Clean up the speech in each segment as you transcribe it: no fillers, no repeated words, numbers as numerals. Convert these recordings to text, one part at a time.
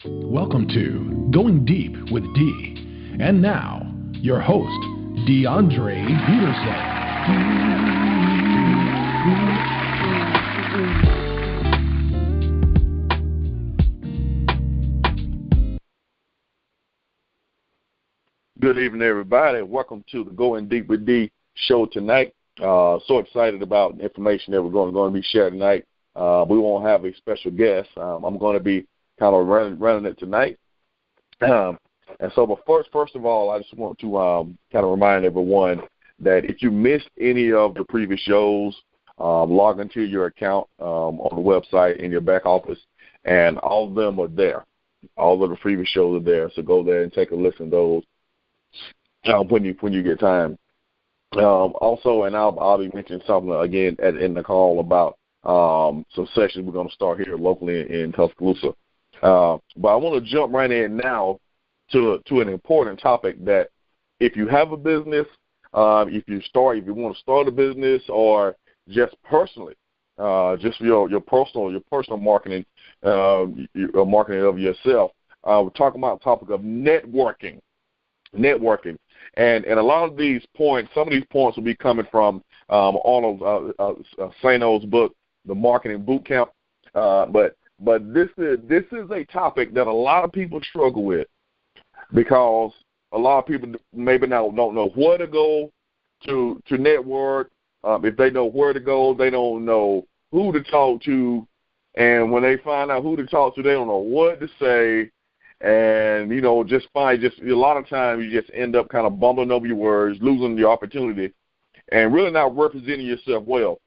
Welcome to Going Deep with D. And now, your host, DeAndre Peterson. Good evening, everybody. Welcome to the Going Deep with D show tonight. So excited about the information that we're going to be sharing tonight. We won't have a special guest. I'm going to be kind of running it tonight. But first of all, I just want to kind of remind everyone that if you missed any of the previous shows, log into your account on the website in your back office, and all of them are there. All of the previous shows are there, so go there and take a listen to those when you get time. Also, and I'll be mentioning something again in the call about some sessions we're going to start here locally in Tuscaloosa. But I want to jump right in now to an important topic that if you have a business, if you want to start a business, or just personally, just your personal marketing, your marketing of yourself, we're talking about the topic of networking. And a lot of these points, some of these points will be coming from all of Sano's book, The Marketing Boot Camp. But this is a topic that a lot of people struggle with, because a lot of people maybe don't know where to go to network. If they know where to go, they don't know who to talk to. And when they find out who to talk to, they don't know what to say. And, just a lot of times you just end up kind of bumbling over your words, losing the opportunity, and really not representing yourself well.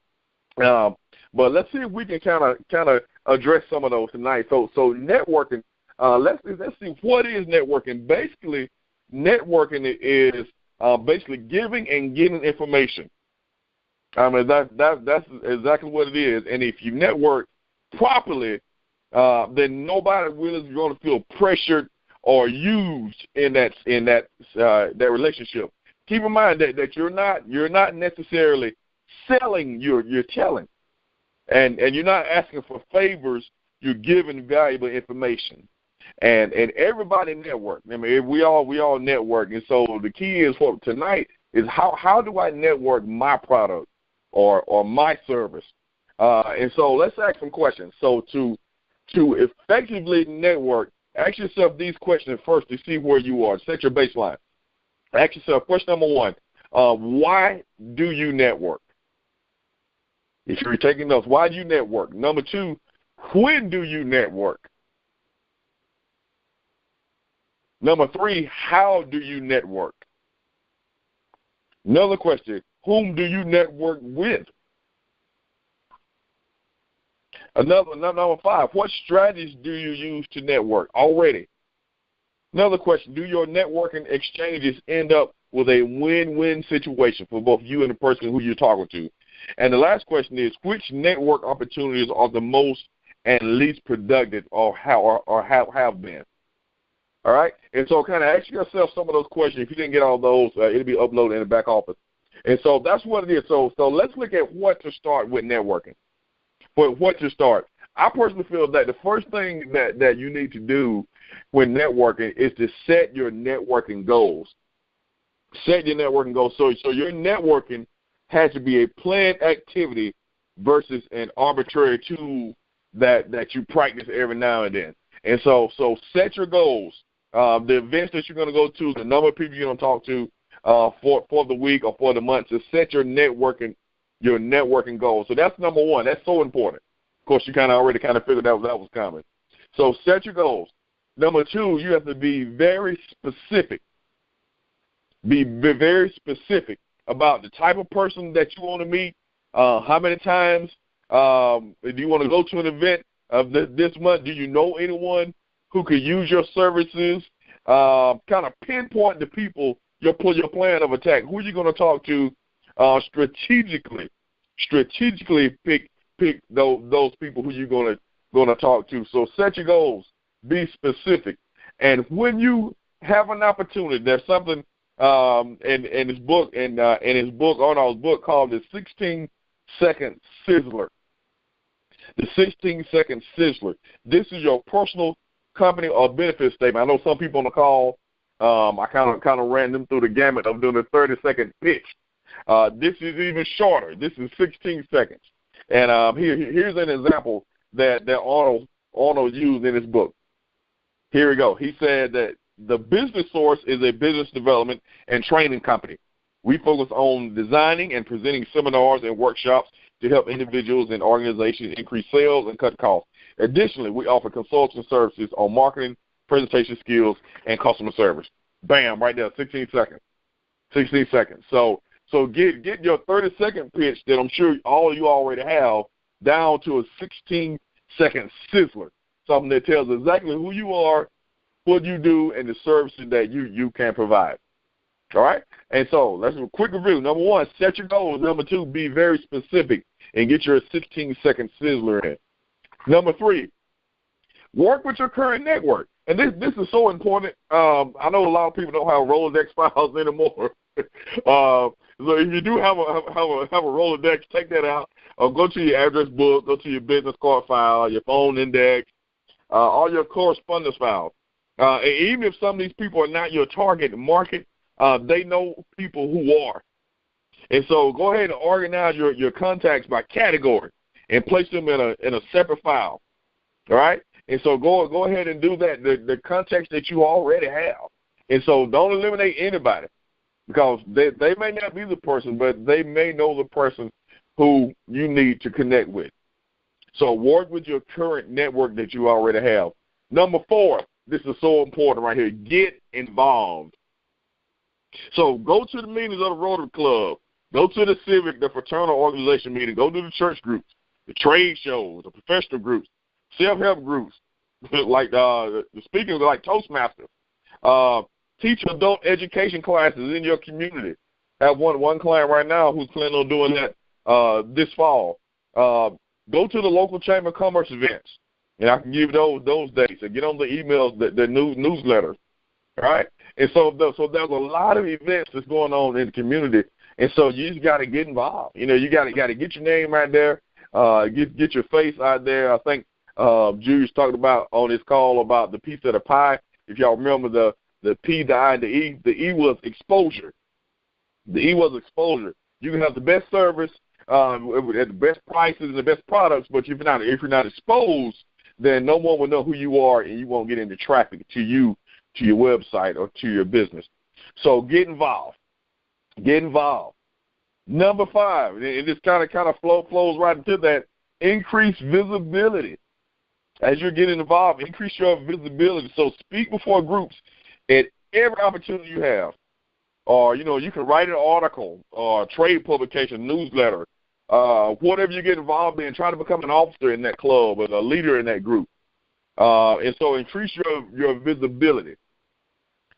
But let's see if we can kind of address some of those tonight. So networking, let's see what is networking. Basically, networking is basically giving and getting information. I mean, that's exactly what it is. And if you network properly, then nobody really is going to feel pressured or used in that relationship. Keep in mind that you're not necessarily selling, you're telling, and you're not asking for favors. You're giving valuable information, and everybody network. I mean, we all network, and so the key is for tonight is how do I network my product or my service, and so let's ask some questions. So to effectively network, ask yourself these questions first to see where you are. Set your baseline. Ask yourself, question number one, why do you network? If you're taking notes, why do you network? Number two, when do you network? Number three, how do you network? Another question, whom do you network with? Number five, what strategies do you use to network already? Another question, do your networking exchanges end up with a win-win situation for both you and the person who you're talking to? And the last question is, which network opportunities are the most and least productive or have been? All right? And so kind of ask yourself some of those questions. If you didn't get all those, it'll be uploaded in the back office. And so that's what it is. So let's look at what to start with networking. But what to start, I personally feel that the first thing that you need to do when networking is to set your networking goals. Set your networking goals. So your networking has to be a planned activity versus an arbitrary tool that you practice every now and then. And so set your goals. The events that you're going to go to, the number of people you're going to talk to for the week or for the month, to set your networking goals. So that's number one. That's so important. Of course, you already figured that was coming. So set your goals. Number two, you have to be very specific. Be very specific about the type of person that you want to meet, how many times. Do you want to go to an event of this month? Do you know anyone who could use your services? Kind of pinpoint the people, your plan of attack. Who are you going to talk to? Strategically pick those people who you're going to talk to. So set your goals, be specific, and when you have an opportunity, there's something in his book Arnold's book called the 16-second sizzler. The 16-second sizzler. This is your personal company or benefit statement. I know some people on the call, I kind of ran them through the gamut of doing a 30-second pitch. This is even shorter. This is 16 seconds. And here's an example that Arnold used in his book. Here we go. He said that the business source is a business development and training company. We focus on designing and presenting seminars and workshops to help individuals and organizations increase sales and cut costs. Additionally, we offer consulting services on marketing, presentation skills, and customer service. Bam, right there, 16 seconds. 16 seconds. So get your 30-second pitch that I'm sure all of you already have down to a 16-second sizzler, something that tells exactly who you are, what you do, and the services that you can provide. All right? And so let's do a quick review. Number one, set your goals. Number two, be very specific and get your 16-second sizzler in. Number three, work with your current network. And this is so important. I know a lot of people don't have Rolodex files anymore. So if you do have a Rolodex, take that out. Go to your address book, go to your business card file, your phone index, all your correspondence files. And even if some of these people are not your target market, they know people who are. And so go ahead and organize your contacts by category and place them in a separate file. All right? And so go ahead and do that, the contacts that you already have. And so don't eliminate anybody because they may not be the person, but they may know the person who you need to connect with. So work with your current network that you already have. Number four, this is so important right here, get involved. So go to the meetings of the Rotary Club. Go to the civic, the fraternal organization meeting. Go to the church groups, the trade shows, the professional groups, self-help groups, like the speakers like Toastmasters. Teach adult education classes in your community. I have one client right now who's planning on doing that this fall. Go to the local Chamber of Commerce events, and I can give those dates. And get on the emails, the newsletters, right? And so there's a lot of events that's going on in the community, and so you just got to get involved. You know, you got to get your name out there, get your face out there. I think Julius talked about on this call about the piece of the pie. If y'all remember the P, the I, and the E. The E was exposure. The E was exposure. You can have the best service at the best prices and the best products, but if you're not exposed, then no one will know who you are, and you won't get into traffic to you, to your website, or to your business. So get involved. Get involved. Number five, and this kind of flows right into that, increase visibility. As you're getting involved, increase your visibility. So speak before groups at every opportunity you have. Or, you can write an article or trade publication, newsletter, whatever you get involved in, try to become an officer in that club or a leader in that group. And so increase your visibility.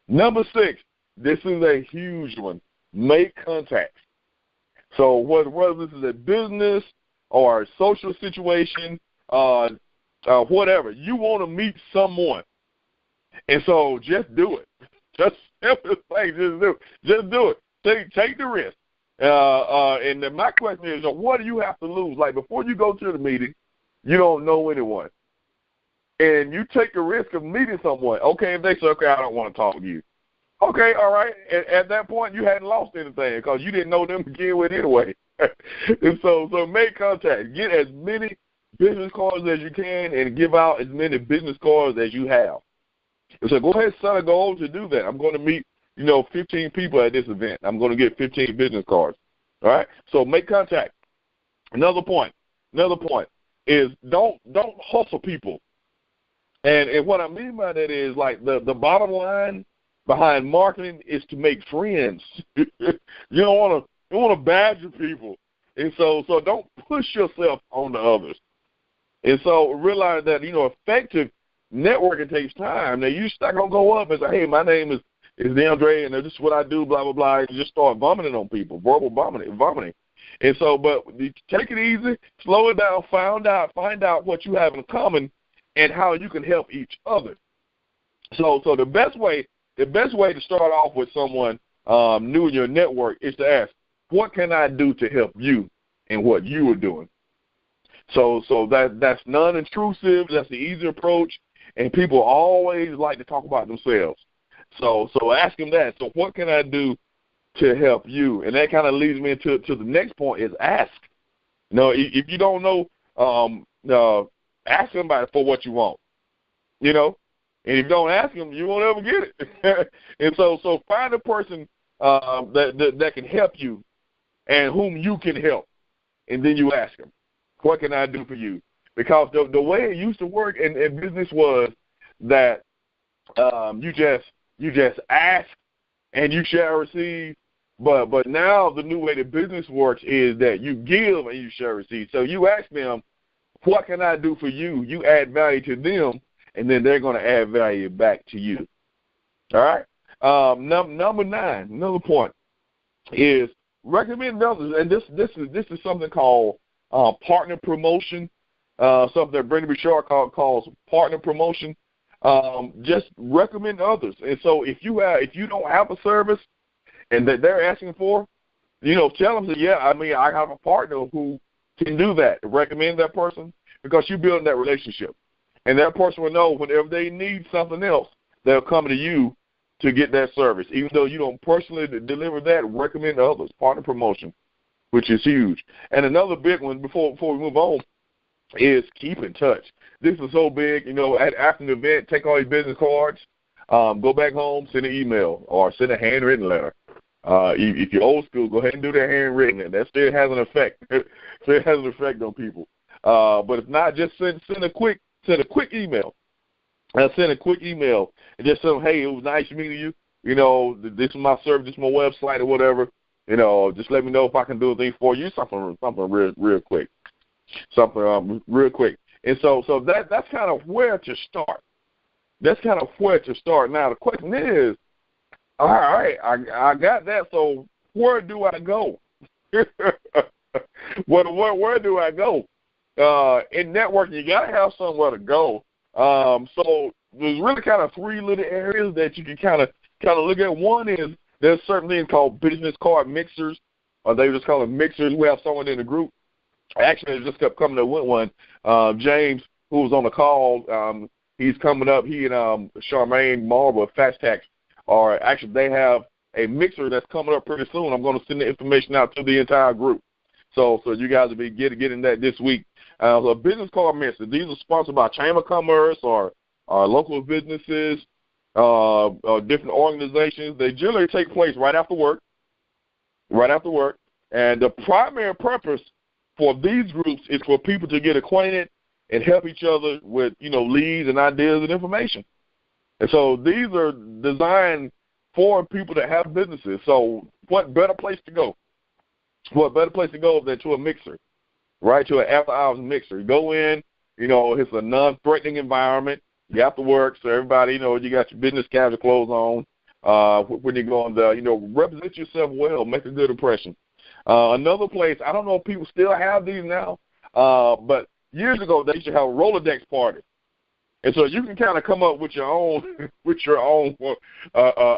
Number six, this is a huge one. Make contacts. So whether this is a business or a social situation, whatever, you want to meet someone. And so just do it. Just do it. Take the risk. And then my question is, what do you have to lose? Like, before you go to the meeting, you don't know anyone. And you take the risk of meeting someone. Okay, if they say, okay, I don't want to talk to you. Okay, all right. At that point, you hadn't lost anything because you didn't know them to begin with anyway. And so make contact. Get as many business cards as you can and give out as many business cards as you have. And so go ahead and set a goal to do that. I'm going to meet, 15 people at this event. I'm going to get 15 business cards. All right? So make contact. Another point is don't hustle people. And what I mean by that is, like, the bottom line behind marketing is to make friends. You don't want to badger people. And so don't push yourself on the others. And so realize that, effective networking takes time. Now, you're not going to go up and say, hey, my name is DeAndre, and this is what I do, blah, blah, blah, and just start vomiting on people, verbal vomiting. And so, but take it easy, slow it down, find out what you have in common and how you can help each other. So the best way to start off with someone new in your network is to ask, what can I do to help you in what you are doing? So that's non-intrusive. That's the easy approach. and people always like to talk about themselves. So ask them that. So what can I do to help you? And that kind of leads me into the next point is ask. You know, if you don't know, ask somebody for what you want. You know, and if you don't ask them, you won't ever get it. And so find a person that can help you and whom you can help, and then you ask them, what can I do for you? Because the way it used to work in business was that you just ask and you shall receive. But now the new way that business works is that you give and you shall receive. So you ask them, what can I do for you? You add value to them, and then they're going to add value back to you. All right. Number 9, another point is recommend others, and this is something called partner promotion. Something that Brandon Bouchard calls partner promotion. Just recommend others. And so if you don't have a service and that they're asking for, tell them that, yeah, I have a partner who can do that. Recommend that person because you're building that relationship. And that person will know whenever they need something else, they'll come to you to get that service. Even though you don't personally deliver that, recommend others. Partner promotion, which is huge. And another big one before we move on is keep in touch. This is so big, after an event, take all your business cards, go back home, send an email or send a handwritten letter. If you're old school, go ahead and do that handwritten, and that still has an effect. Still has an effect on people. But if not, just send a quick email. Send a quick email and just say, hey, it was nice meeting you. This is my service, this is my website or whatever. Just let me know if I can do a thing for you. Something real quick. Something real quick. And so that's kind of where to start. That's kind of where to start. Now the question is, all right, I got that. So where do I go? Where do I go? In networking, you got to have somewhere to go. So there's really kind of 3 little areas that you can kind of look at. One is there's certain things called business card mixers, or they just call them mixers. We have someone in the group. Actually, it just kept coming to one. James, who was on the call, he's coming up. He and Charmaine Marble of Fast Tax actually they have a mixer that's coming up pretty soon. I'm going to send the information out to the entire group. So you guys will be getting that this week. So business card mixer. These are sponsored by Chamber of Commerce or local businesses, or different organizations. They generally take place right after work. And the primary purpose for these groups is for people to get acquainted and help each other with, leads and ideas and information. And so these are designed for people that have businesses. So what better place to go? What better place to go than to a mixer, right, to an after-hours mixer. You go in, it's a non-threatening environment. You have to work, so everybody, you got your business casual clothes on. When you go in there, represent yourself well, make a good impression. Another place, I don't know if people still have these now, but years ago they used to have a Rolodex party. And so you can kind of come up with your own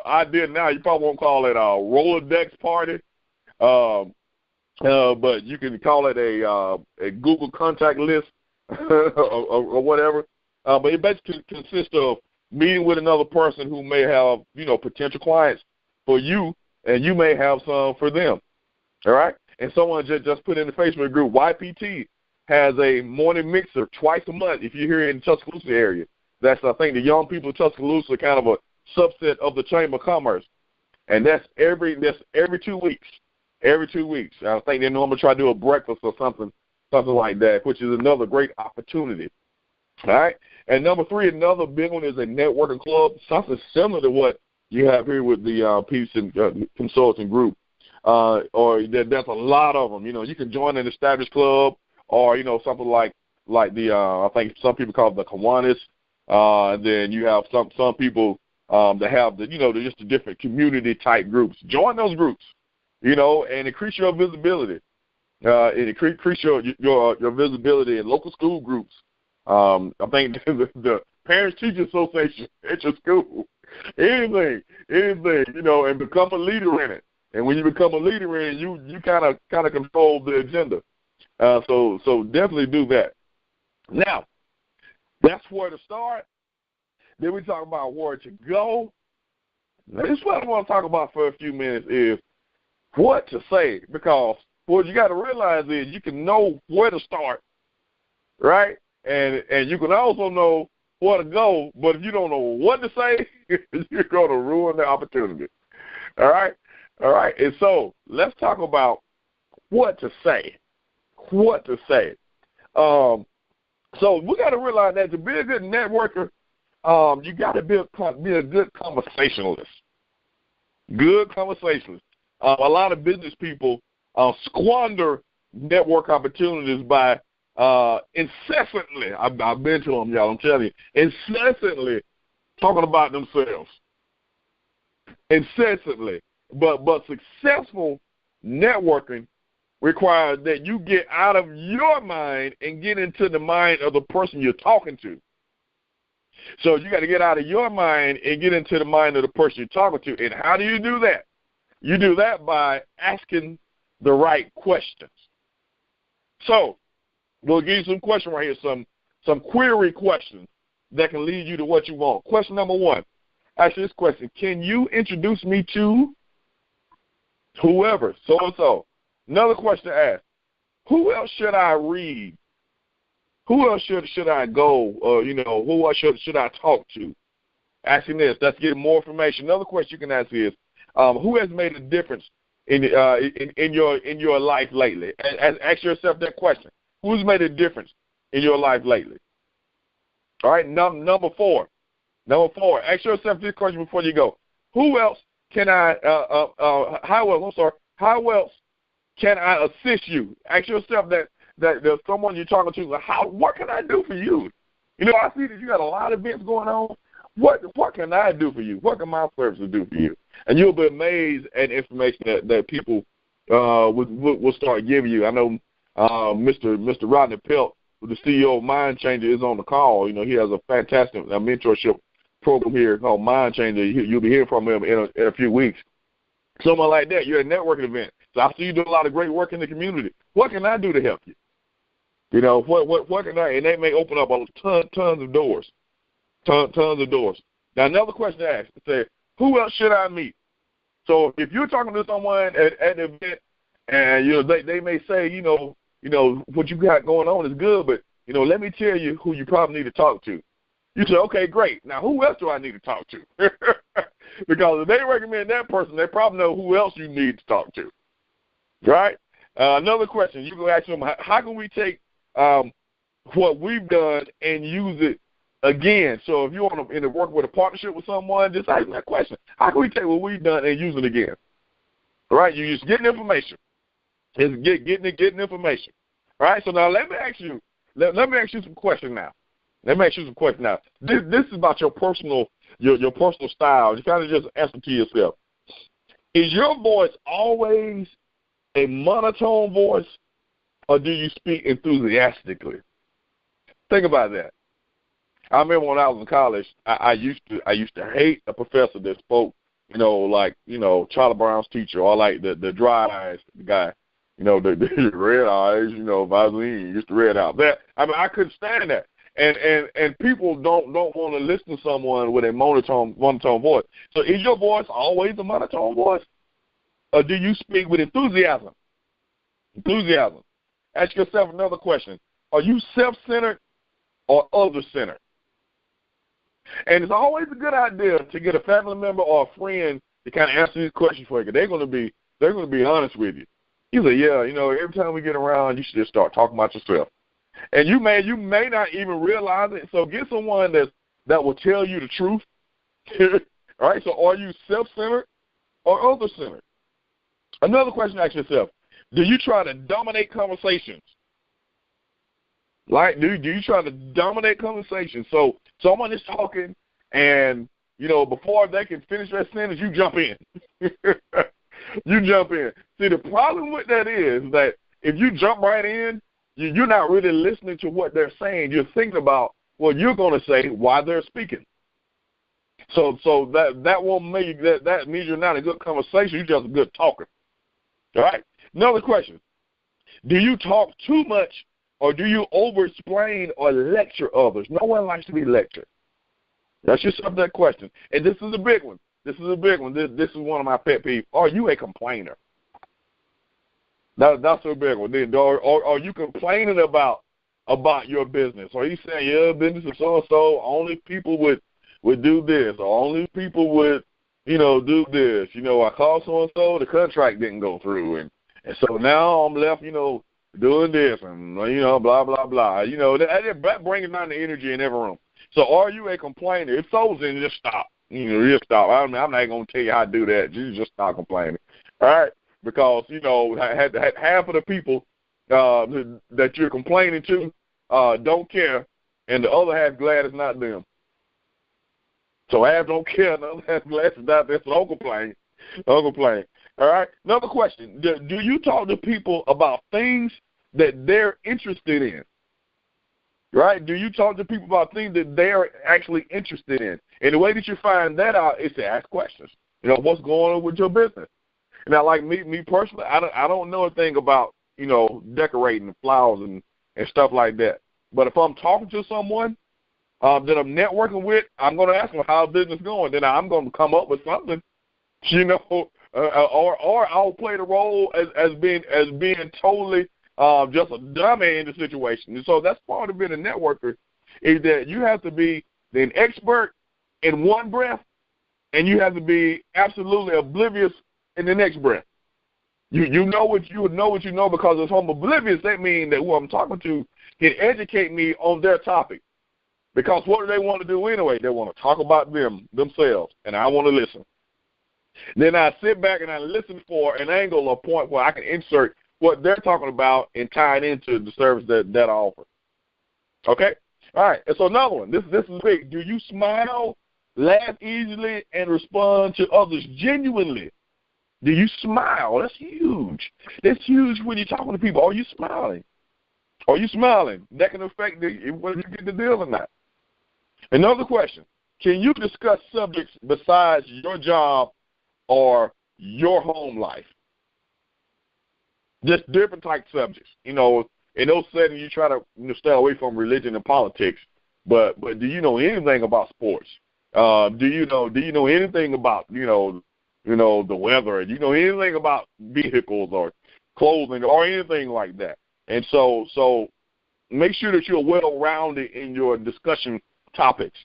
idea now. You probably won't call it a Rolodex party, but you can call it a Google contact list or whatever. But it basically consists of meeting with another person who may have, potential clients for you, and you may have some for them. All right? And someone just put in the Facebook group, YPT has a morning mixer twice a month if you're here in the Tuscaloosa area. That's, I think, the young people of Tuscaloosa are kind of a subset of the Chamber of Commerce. And that's every 2 weeks. Every 2 weeks. I think they normally try to do a breakfast or something like that, which is another great opportunity. All right? And number 3, another big one is a networking club, something similar to what you have here with the Peterson Consulting Group. Or there's a lot of them. You can join an established club, or something like the I think some people call it the Kiwanis. And then you have some people that have just the different community type groups. Join those groups, and increase your visibility. And increase your visibility in local school groups. I think the Parents Teachers Association at your school, anything, and become a leader in it. And when you become a leader in it, you kind of control the agenda. So definitely do that. Now, that's where to start. Then we talk about where to go. This is what I want to talk about for a few minutes is what to say, because what you got to realize is you can know where to start, right? And you can also know where to go, but if you don't know what to say, you're going to ruin the opportunity. All right? All right. And so let's talk about what to say. What to say. So we got to realize that to be a good networker, you got to be a good conversationalist. Good conversationalist. A lot of business people squander network opportunities by incessantly, I've been to them, y'all, I'm telling you, incessantly talking about themselves. Incessantly. But successful networking requires that you get out of your mind and get into the mind of the person you're talking to. So you got to get out of your mind and get into the mind of the person you're talking to. And how do you do that? You do that by asking the right questions. So we'll give you some questions right here, some query questions that can lead you to what you want. Question number one, ask this question: can you introduce me to whoever, so-and-so? Another question to ask: who else should I read? Who else should I go? Who else should I talk to? Asking this, that's getting more information. Another question you can ask is, who has made a difference in your life lately? Ask yourself that question. Who's made a difference in your life lately? All right, number four. Ask yourself this question before you go. Who else can how else can I assist you? Ask yourself that there's someone you're talking to. What can I do for you? I see that you got a lot of events going on. What can I do for you? What can my services do for you? And you'll be amazed at information that people will start giving you. I know Mr. Rodney Pelt, the CEO of Mind Changer, is on the call. He has a fantastic mentorship program here called Mind Changer. You'll be hearing from him in a few weeks. Someone like that, you're at a networking event. So I see you do a lot of great work in the community. What can I do to help you? What can I? And they may open up tons of doors. Tons of doors. Now, another question to ask is, who else should I meet? So if you're talking to someone at an event, and they may say, what you got going on is good, but let me tell you who you probably need to talk to. You say, okay, great. Now, who else do I need to talk to? Because if they recommend that person, they probably know who else you need to talk to. Right? Another question, you can ask them, how can we take what we've done and use it again? So if you want to work with a partnership with someone, just ask that question. How can we take what we've done and use it again? All right? You're just getting information. It's getting information. All right? So now let me ask you some questions now. This is about your personal style. You kind of just answer to yourself. Is your voice always a monotone voice, or do you speak enthusiastically? Think about that. I remember when I was in college, I used to hate a professor that spoke, like Charlie Brown's teacher, or like the dry eyes guy, the red eyes, Vaseline, used to red out. That I couldn't stand that. And people don't want to listen to someone with a monotone voice. So is your voice always a monotone voice, or do you speak with enthusiasm? Ask yourself another question: are you self-centered or other-centered? And it's always a good idea to get a family member or a friend to kind of answer these questions for you. They're going to be honest with you. You say, yeah, every time we get around, you should just start talking about yourself. And you may not even realize it. So get someone that will tell you the truth. All right. So are you self-centered or other-centered? Another question to ask yourself: do you try to dominate conversations? Like, do you try to dominate conversations? So someone is talking, and before they can finish their sentence, you jump in. You jump in. See, the problem with that is that if you jump right in, you're not really listening to what they're saying. You're thinking about what you're going to say while they're speaking. So that won't make that means you're not a good conversation. You're just a good talker. All right. Another question: do you talk too much, or do you over-explain or lecture others? No one likes to be lectured. Ask yourself that question. And this is a big one. This is This is one of my pet peeves. Are you a complainer? That's a big one. Are you complaining about your business? Are you saying your business is so only people would do this, or only people would do this? I called so the contract didn't go through, and so now I'm left doing this, and blah blah blah. That brings down the energy in every room. So are you a complainer? If so, then just stop. Just stop. I'm not going to tell you how to do that. You just stop complaining. All right. Because, half of the people that you're complaining to don't care, and the other half glad it's not them. So half don't care, and the other half glad it's not them, so don't complain. Don't complain. All right? Another question. Do you talk to people about things that they're interested in? Right? Do you talk to people about things that they're actually interested in? And the way that you find that out is to ask questions. What's going on with your business? Now, like me personally, I don't know a thing about, decorating flowers and stuff like that. But if I'm talking to someone that I'm networking with, I'm going to ask them how's business going. Then I'm going to come up with something, or I'll play the role as being totally just a dummy in the situation. And so that's part of being a networker, is that you have to be an expert in one breath, and you have to be absolutely oblivious in the next breath. You know what you know, because if I'm oblivious, that means that who I'm talking to can educate me on their topic. Because what do they want to do anyway? They want to talk about themselves, and I want to listen. Then I sit back and I listen for an angle or point where I can insert what they're talking about and tie it into the service that I offer. Okay? All right. And so another one. This is big. Do you smile, laugh easily, and respond to others genuinely? Do you smile? That's huge. That's huge when you're talking to people. Are you smiling? Are you smiling? That can affect whether you get the deal or not. Another question. Can you discuss subjects besides your job or your home life? Just different type subjects. In those settings, you try to stay away from religion and politics. But do you know anything about sports? Do you know anything about the weather? Do you know anything about vehicles or clothing or anything like that? And so make sure that you're well-rounded in your discussion topics.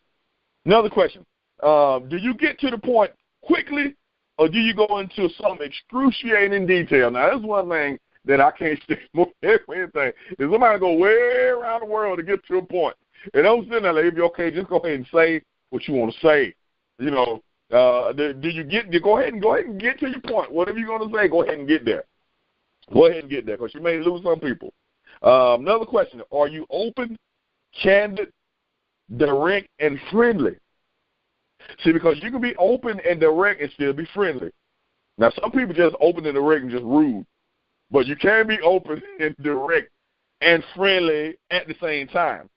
Another question. Do you get to the point quickly, or do you go into some excruciating detail? Now, that's one thing that I can't stick more with anything. Is somebody go way around the world to get to a point. And I'm sitting there, if you're okay, just go ahead and say what you want to say. Do you go ahead and get to your point. Whatever you're going to say, go ahead and get there. Go ahead and get there, because you may lose some people. Another question. Are you open, candid, direct, and friendly? See, because you can be open and direct and still be friendly. Now, some people just open and direct and just rude. But you can be open and direct and friendly at the same time.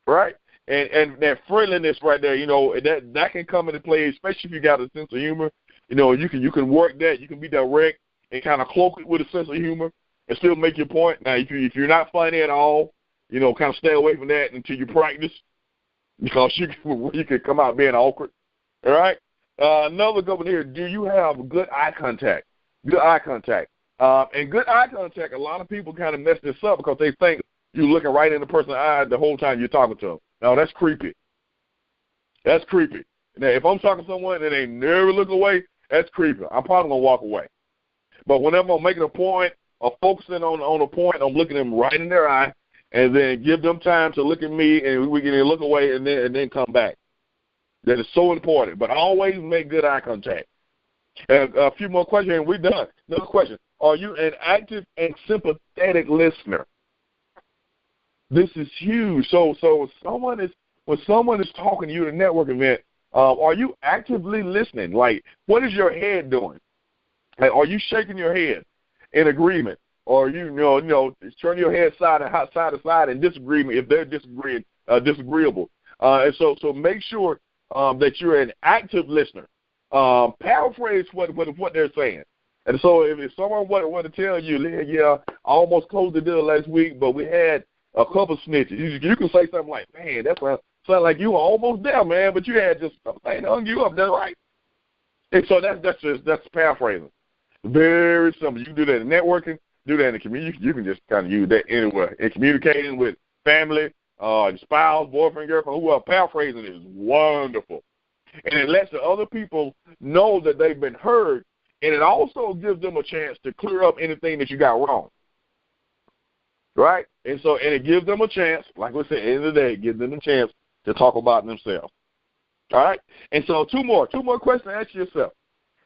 Right? And that friendliness right there, that can come into play, especially if you got a sense of humor. You can work that. You can be direct and kind of cloak it with a sense of humor and still make your point. Now, if you're not funny at all, kind of stay away from that until you practice, because you can come out being awkward. All right? Another good one here. Do you have good eye contact? Good eye contact. And good eye contact, a lot of people kind of mess this up because they think you're looking right in the person's eye the whole time you're talking to them. No, that's creepy. That's creepy. Now, if I'm talking to someone and they never look away, that's creepy. I'm probably going to walk away. But whenever I'm making a point or focusing on a point, I'm looking them right in their eye and then give them time to look at me, and we can look away and then come back. That is so important. But always make good eye contact. And a few more questions, and we're done. Another question. Are you an active and sympathetic listener? This is huge. So when someone is talking to you at a network event, are you actively listening? Like, what is your head doing? Like, are you shaking your head in agreement? Or turn your head side to side in disagreement if they're disagreeable. And so make sure that you're an active listener. Paraphrase what they're saying. And so if someone were to tell you, yeah, I almost closed the deal last week, but we had a couple snitches, you can say something like, man, that's Sound like you were almost there, man, but you had just something hung you up. That's right. And so that's paraphrasing. Very simple. You can do that in networking, do that in the community. You can just kind of use that anywhere. In communicating with family, spouse, boyfriend, girlfriend, whoever, paraphrasing is wonderful. And it lets the other people know that they've been heard, and it also gives them a chance to clear up anything that you got wrong. Right? And it gives them a chance, like we said, at the end of the day, it gives them a chance to talk about themselves. All right? And so two more questions to ask yourself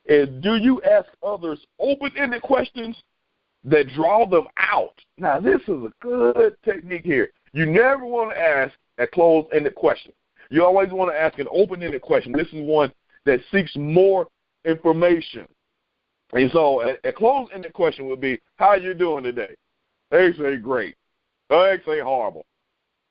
is, do you ask others open-ended questions that draw them out? Now, this is a good technique here. You never want to ask a closed-ended question. You always want to ask an open-ended question. This is one that seeks more information. And so a closed-ended question would be, how are you doing today? They say great. They say horrible.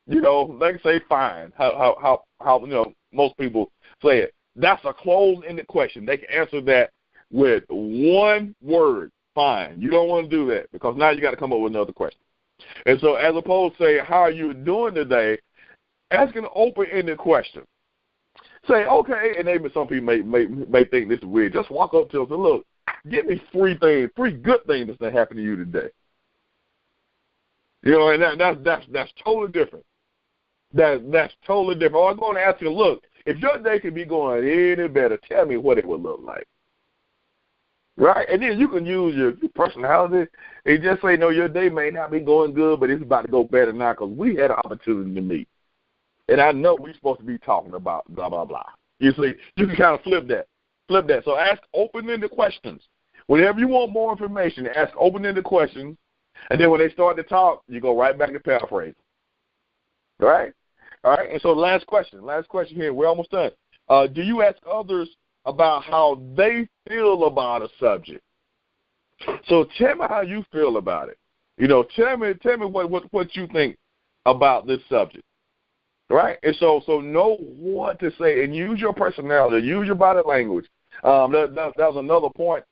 You know, they say fine. How you know, most people say it. That's a closed-ended question. They can answer that with one word, fine. You don't want to do that because now you got to come up with another question. And so as opposed to say, how are you doing today, ask an open-ended question. Say, okay, and maybe some people may think this is weird. Just walk up to them and say, look, give me three good things that happened to you today. You know, and that's totally different. That's totally different. Or I'm going to ask you, look, if your day could be going any better, tell me what it would look like. Right? And then you can use your personality and just say, no, your day may not be going good, but it's about to go better now because we had an opportunity to meet. And I know we're supposed to be talking about blah, blah, blah. You see, you can kind of flip that. So ask open-ended questions. Whenever you want more information, ask open-ended questions. And then when they start to talk, you go right back to paraphrase. All right? All right, and so last question here. We're almost done. Do you ask others about how they feel about a subject? So tell me how you feel about it. You know, tell me what you think about this subject. Right? And so know what to say and use your personality, use your body language. That was another point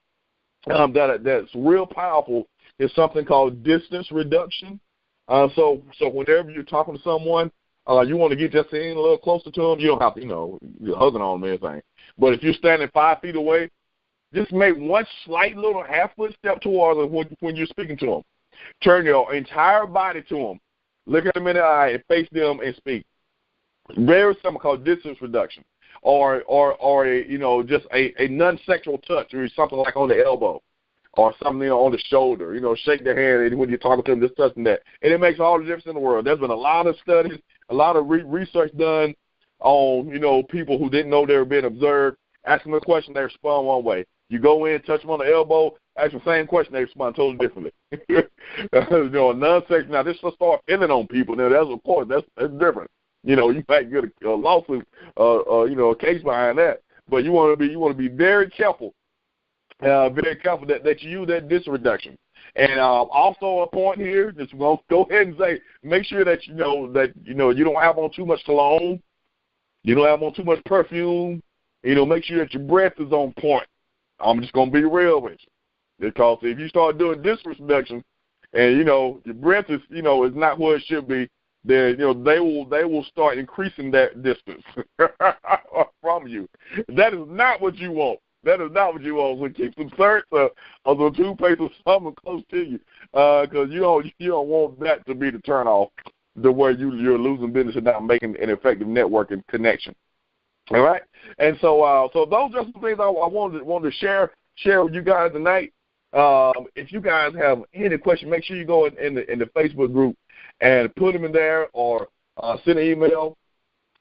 that's real powerful is something called distance reduction. So whenever you're talking to someone, you want to get just in a little closer to them. You don't have to, you're hugging on them and everything. But if you're standing 5 feet away, just make one slight little half-foot step towards them when you're speaking to them. Turn your entire body to them. Look at them in the eye and face them and speak. Very simple, called distance reduction. Or just a non-sexual touch or something like on the elbow or something on the shoulder. Shake their hand and when you're talking to them, just touching that. And it makes all the difference in the world. There's been a lot of studies, a lot of research done on, people who didn't know they were being observed. Ask them a question, they respond one way. You go in, touch them on the elbow, ask them the same question, they respond totally differently. Non-sexual. Now, this will start hitting on people. Now, that's different. You might get a lawsuit, a case behind that. But you want to be very careful, that you use that distance reduction. And also a point here, just going to go ahead and say, make sure that you don't have on too much cologne, you don't have on too much perfume. Make sure that your breath is on point. I'm just going to be real with you, because if you start doing distance reduction, and your breath is is not where it should be, then they will start increasing that distance from you. That is not what you want. That is not what you want. So keep some certs or some toothpaste or something close to you, because you don't want that to be the turnoff, to where you're losing business and not making an effective networking connection. All right, and so those are some things I wanted to share with you guys tonight. If you guys have any questions, make sure you go in the Facebook group and put them in there, or send an email.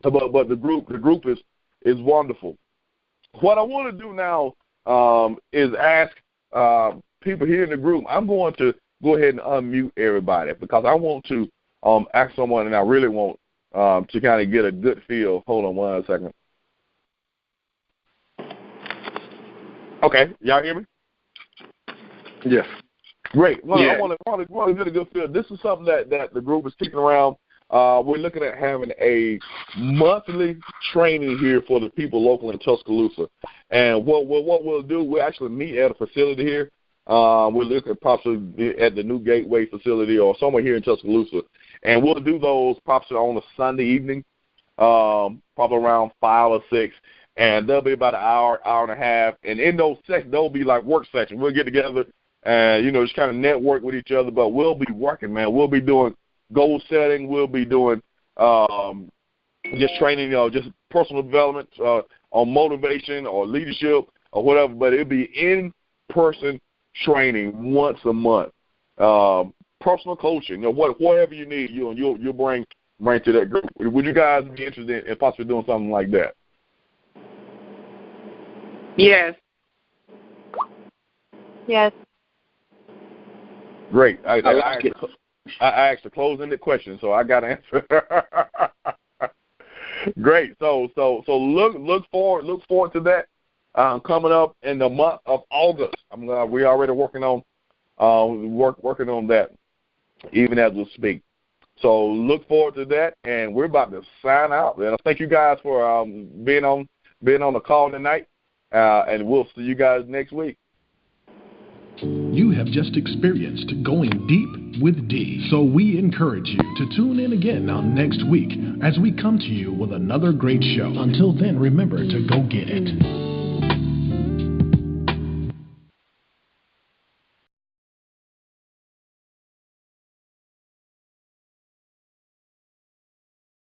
But the group is wonderful. What I want to do now is ask people here in the group. I'm going to go ahead and unmute everybody, because I want to ask someone, and I really want to kind of get a good feel. Hold on one second. Okay, y'all hear me? Yes. Great. Well, yeah. I want to get a good feel. This is something that the group is kicking around. We're looking at having a monthly training here for the people local in Tuscaloosa. And what we'll do, we'll actually meet at a facility here. We're looking possibly at the new Gateway facility or somewhere here in Tuscaloosa. And we'll do those possibly on a Sunday evening. probably around 5 or 6, and there'll be about an hour, hour and a half. And in those sessions, there'll be like work sessions. We'll get together and, just kind of network with each other, but we'll be working, man. We'll be doing goal setting. We'll be doing just training, just personal development on motivation or leadership or whatever, but it'll be in-person training once a month. Personal coaching, whatever you need, you'll bring to that group. Would you guys be interested in possibly doing something like that? Yes. Yes. Great. I like asked a closing question, so I got to answer. Great. So look forward to that coming up in the month of August. We're already working on that, even as we speak. So look forward to that, and we're about to sign out. And thank you guys for being on the call tonight, and we'll see you guys next week. You have just experienced Going Deep with D. So we encourage you to tune in again on next week as we come to you with another great show. Until then, remember to go get it.